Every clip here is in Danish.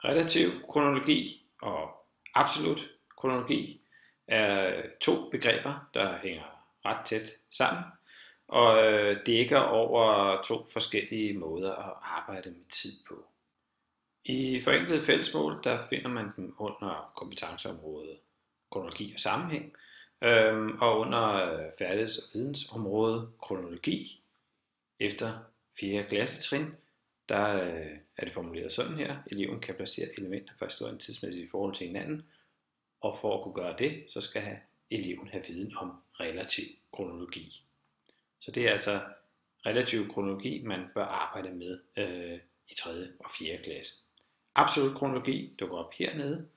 Relativ kronologi og absolut kronologi er to begreber, der hænger ret tæt sammen og dækker over to forskellige måder at arbejde med tid på. I forenklede fællesmål der finder man dem under kompetenceområdet kronologi og sammenhæng, og under færdigheds- og vidensområdet kronologi efter 4. klassetrin, der er det formuleret sådan her. Eleven kan placere elementer fra historien tidsmæssigt i forhold til hinanden, og for at kunne gøre det, så skal eleven have viden om relativ kronologi. Så det er altså relativ kronologi, man bør arbejde med i 3. og 4. klasse. Absolut kronologi dukker op hernede.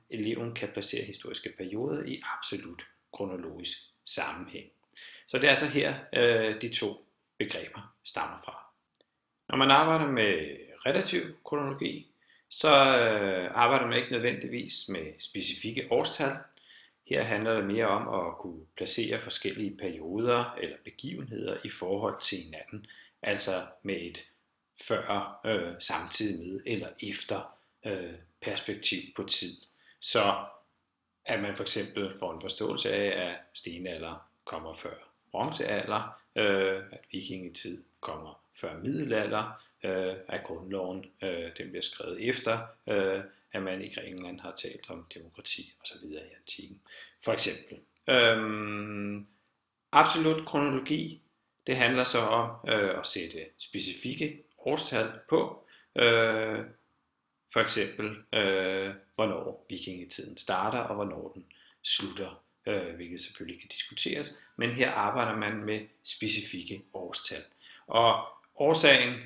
Eleven kan placere historiske perioder i absolut kronologisk sammenhæng. Så det er altså her de to begreber stammer fra. Når man arbejder med relativ kronologi, så arbejder man ikke nødvendigvis med specifikke årstal. Her handler det mere om at kunne placere forskellige perioder eller begivenheder i forhold til hinanden, altså med et før, samtidig med eller efter perspektiv på tid. Så at man for eksempel får en forståelse af, at stenalder kommer før bronzealder, at vikingetid kommer før middelalder, at grundloven den bliver skrevet efter, at man i Grækenland har talt om demokrati osv. i antikken. For eksempel. Absolut kronologi, det handler så om at sætte specifikke årstal på, for eksempel hvornår vikingetiden starter og hvornår den slutter, hvilket selvfølgelig kan diskuteres, men her arbejder man med specifikke årstal. Og årsagen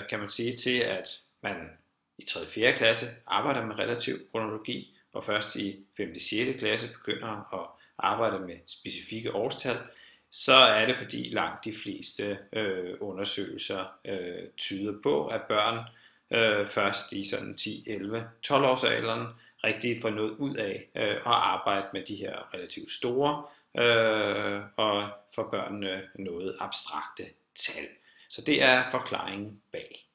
kan man sige til, at man i 3. og 4. klasse arbejder med relativ kronologi, og først i 5. og 6. klasse begynder at arbejde med specifikke årstal, så er det fordi langt de fleste undersøgelser tyder på, at børn først i sådan 10, 11, 12 års alderen rigtig får noget ud af at arbejde med de her relativt store og for børnene noget abstrakte tal. Så det er forklaringen bag.